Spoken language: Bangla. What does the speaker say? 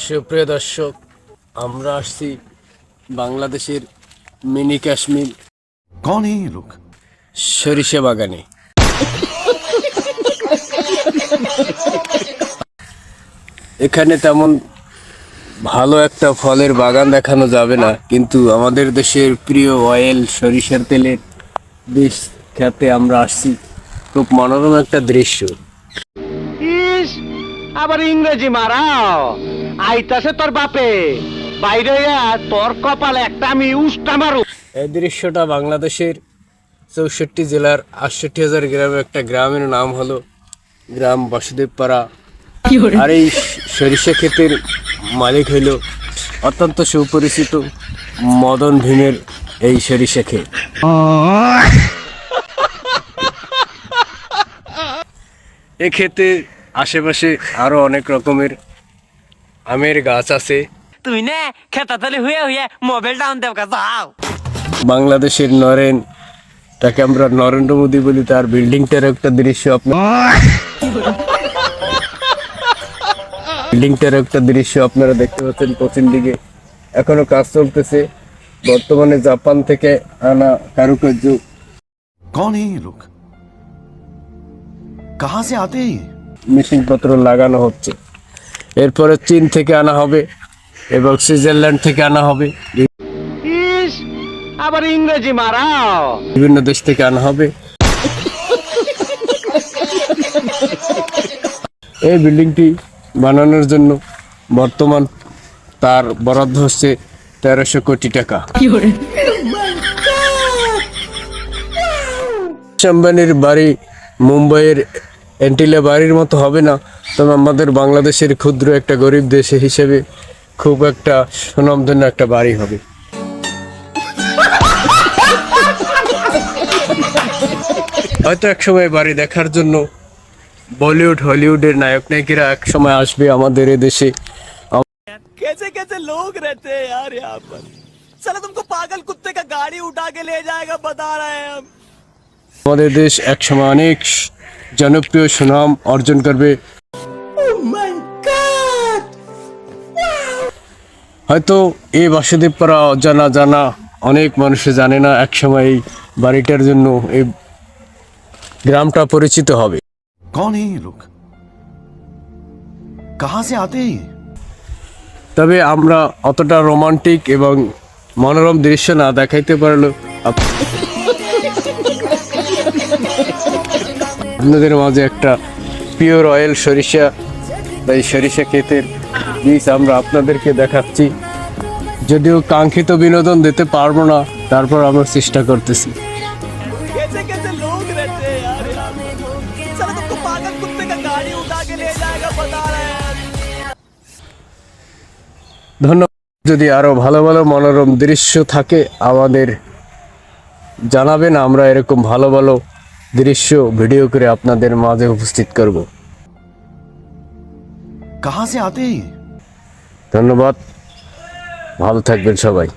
সুপ্রিয় দর্শক, আমরা আসছি বাংলাদেশের মিনি কাশ্মীর। कौन है ये लोग? সরিষা বাগানে। এখানে তেমন ভালো একটা ফলের বাগান দেখানো যাবে না, কিন্তু আমাদের দেশের প্রিয় অয়েল সরিষার তেলের বীজ খেতে আমরা আসছি। খুব মনোরম একটা দৃশ্য। ইস, আবার ইংরেজি মারাও আইতাছে তোর বাপে বাইরে তোর কপালে একটা আমি উষ্টা মারু। এই দৃশ্যটা বাংলাদেশের 64 জেলার 68,000 গ্রামের একটা গ্রামের নাম হলো গ্রাম বাসুদেবপাড়া। আর এই সরিষা ক্ষেতের মালিক হইল অত্যন্ত সুপরিচিত মদন ভীমের এই সরিষা ক্ষেত। এই ক্ষেতে আশেপাশে আরো অনেক রকমের আমের গাছ আছে। তুই না খেতা তলে হুয়ে হুয়ে মোবাইল ডাউন দেব যাও। বাংলাদেশের নরেন, তাকে আমরা নরেন্দ্র মোদী বলি, তার বিল্ডিংটার একটা দৃশ্য আপনারা দেখতে পাচ্ছেন পশ্চিম দিকে। এখনো কাজ চলতেছে। বর্তমানে জাপান থেকে আনা কারুকার্য कौन है ये लोग? कहाँ से आते हैं ये? মেশিন পত্র লাগানো হচ্ছে। এরপরে চীন থেকে আনা হবে এবং সুইজারল্যান্ড থেকে আনা হবে। ইস, আবার ইংরেজি মারাও বিভিন্ন দেশ থেকে আনা হবে। এই বিল্ডিংটি বানানোর জন্য বর্তমান তার বরাদ্দ হচ্ছে 1300 কোটি টাকা। আম্বানির বাড়ি মুম্বাইয়ের এন্টিলা বাড়ির মতো হবে না, তবে আমাদের বাংলাদেশের ক্ষুদ্র একটা গরিব দেশ হিসেবে খুব একটা সুনামধন্য একটা বাড়ি হবে। হয়তো একসময় বাড়ি দেখার জন্য বলিউড হলিউডের নায়ক নায়িকারা এক সময় আসবে আমাদের এই দেশে। कैसे कैसे लोग रहते हैं यार यहाँ पर। साला तुमको पागल कुत्ते का गाड़ी उठा के ले जाएगा बता रहे हैं हम। আমাদের দেশ এক সময় অনেক জনপ্রিয় সুনাম অর্জন করবে। হয়তো এই বাসুদেবপাড়া অজানা জানা অনেক মানুষ জানে না, এক সময় এই বাড়িটার জন্য এই গ্রামটা পরিচিত হবে। कौन है ये लोग? कहाँ से आते हैं ये? তবে আমরা অতটা রোমান্টিক এবং মনোরম দৃশ্য না দেখাইতে পারলেও আপনাদের মাঝে একটা পিওর অয়েল সরিষা, এই সরিষা ক্ষেতের বীজ আমরা আপনাদেরকে দেখাচ্ছি। যদিও কাঙ্ক্ষিত বিনোদন দিতে পারবো না, তারপর আমরা চেষ্টা করতেছি। कैसे कैसे लोग रहते हैं यार यहाँ पर। साला तुमको पागल कुत्ते का गाड़ी उठा के ले जाएगा बता रहे हैं हम। ধন্যবাদ। যদি আরো ভালো ভালো মনোরম দৃশ্য থাকে আমাদের জানাবেন, আমরা এরকম ভালো ভালো দৃশ্য ভিডিও করে আপনাদের মাঝে উপস্থিত করব। कहाँ से आते हैं ये? ধন্যবাদ, ভালো থাকবেন সবাই।